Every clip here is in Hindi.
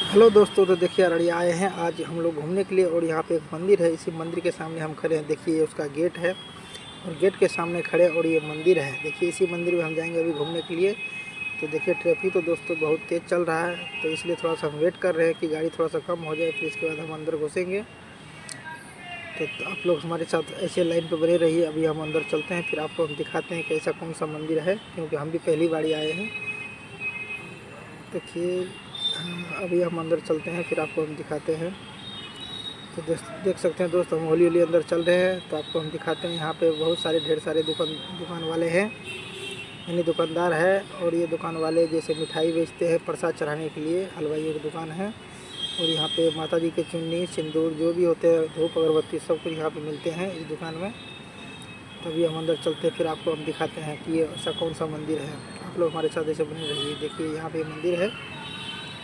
हेलो दोस्तों, तो देखिए अररिया आए हैं आज हम लोग घूमने के लिए। और यहाँ पे एक मंदिर है, इसी मंदिर के सामने हम खड़े हैं। देखिए उसका गेट है और गेट के सामने खड़े और ये मंदिर है। देखिए इसी मंदिर में हम जाएंगे अभी घूमने के लिए। तो देखिए ट्रैफिक तो दोस्तों बहुत तेज़ चल रहा है, तो इसलिए थोड़ा सा हम वेट कर रहे हैं कि गाड़ी थोड़ा सा कम हो जाए, फिर इसके बाद हम अंदर घुसेंगे। तो आप लोग हमारे साथ ऐसे लाइन पर बने रहिए। अभी हम अंदर चलते हैं, फिर आपको हम दिखाते हैं कि ऐसा कौन सा मंदिर है, क्योंकि हम भी पहली बार आए हैं। देखिए अभी हम अंदर चलते हैं, फिर आपको हम दिखाते हैं। तो देख सकते हैं दोस्त, हम होली अंदर चल रहे हैं, तो आपको हम दिखाते हैं। यहाँ पे बहुत सारे ढेर सारे दुकान वाले हैं, यानी दुकानदार है। और ये दुकान वाले जैसे मिठाई बेचते हैं प्रसाद चढ़ाने के लिए, हलवाई की दुकान है। और यहाँ पे माता जी के चुन्नी सिंदूर जो भी होते हैं, धूप अगरबत्ती सब कुछ यहाँ पे मिलते हैं इस दुकान में। तभी हम अंदर चलते हैं, फिर आपको हम दिखाते हैं कि ये ऐसा कौन सा मंदिर है। आप लोग हमारे साथ ऐसे बने रहिए। देखिए यहाँ पे मंदिर है,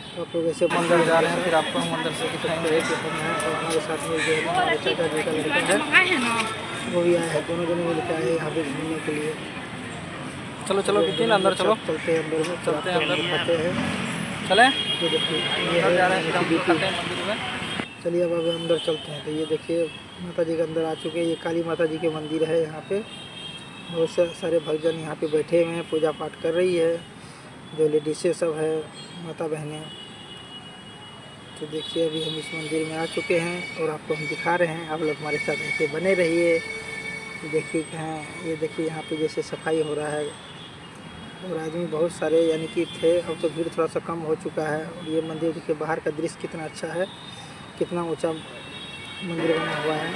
तो आप लोग ऐसे मंदिर जा रहे हैं, फिर आपको हम अंदर से दिखाएंगे कि हम हैं। और हमारे साथ में जो हमारे चाचा जी का लड़का है वो भी आया है, दोनों मिल के आए यहाँ पे घूमने के लिए। चलो चलो बिकिन अंदर चलो, चलते हैं अंदर में, चलते हैं अंदर दिखाते हैं। चलें ये देखिए ये अंदर जा रहे हैं, है दिखाते हैं मंदिर में। चलिए अब अंदर चलते हैं। तो ये देखिए माता जी के अंदर आ चुके हैं। ये काली माता जी के मंदिर है। यहाँ पे बहुत से सारे भक्तजन यहाँ पे बैठे हुए हैं, पूजा पाठ कर रही है, जो लेडीसें सब है, माता बहनें। तो देखिए अभी हम इस मंदिर में आ चुके हैं और आपको हम दिखा रहे हैं। आप लोग हमारे साथ ऐसे बने रहिए। देखिए कहाँ, ये देखिए यहाँ पे जैसे सफाई हो रहा है और आदमी बहुत सारे यानी कि थे। अब तो भीड़ थोड़ा सा कम हो चुका है। और ये मंदिर देखिए बाहर का दृश्य कितना अच्छा है, कितना ऊंचा मंदिर बना हुआ है।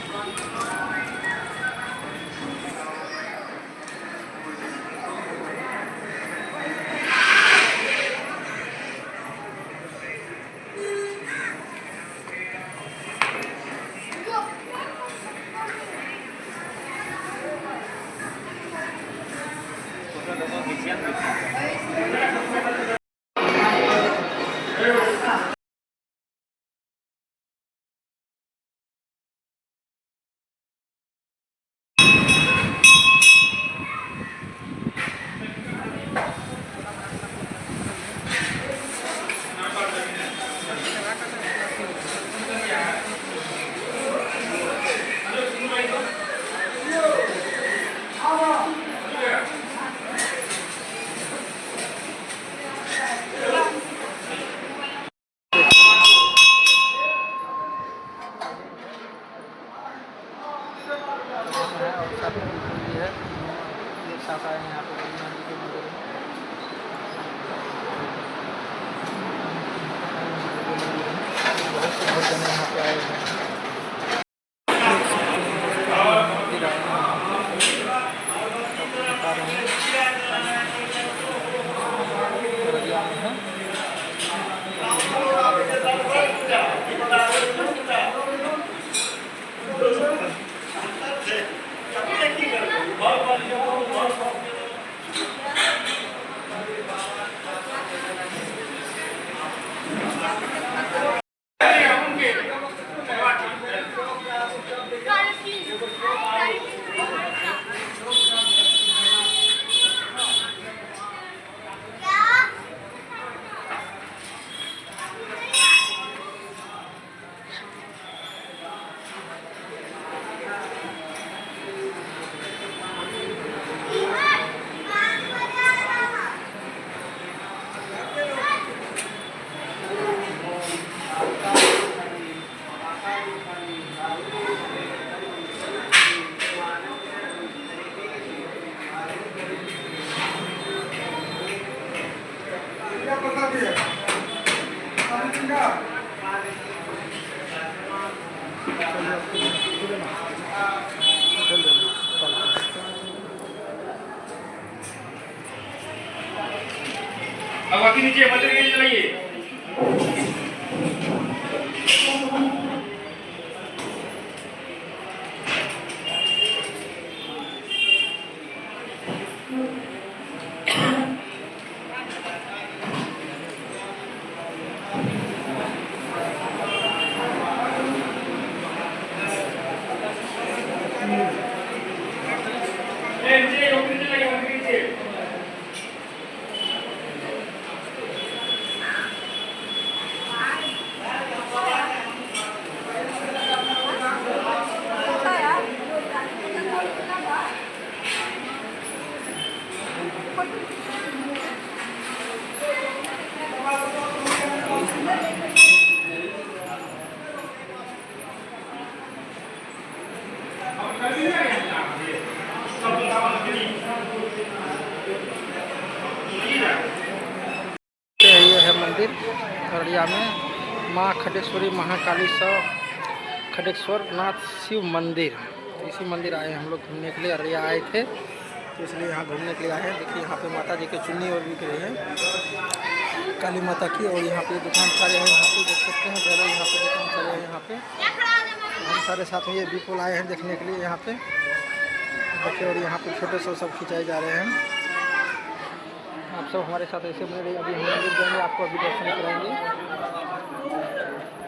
साथ आए हैं यहाँ पे मंदिर के मंदिर में। बहुत से भक्त जन यहाँ पे आए हैं। मंदिर आए हैं, बता रहे हैं अररिया में है। अब बाकी नीचे मंदिर के चलाइए। अररिया में माँ खडेश्वरी महाकाली खडेश्वर नाथ शिव मंदिर। इसी मंदिर आए हम लोग घूमने के लिए, अररिया आए थे तो इसलिए यहाँ घूमने के लिए आए हैं। देखिए यहाँ पे माता जी की चुन्नी और बिक रही है काली माता की, और यहाँ पे दुकान सारे हैं, यहाँ पे देख सकते हैं। पहले यहाँ पे दुकान सारे हैं, यहाँ पे हम सारे साथ में ये बिल्कुल आए हैं देखने के लिए यहाँ पे देखिए। और यहाँ पे फोटो सब खिंचाए जा रहे हैं। आप सब हमारे साथ ऐसे बने रहिए। अभी हम मंदिर जाएंगे, आपको अभी दर्शन कराएंगे।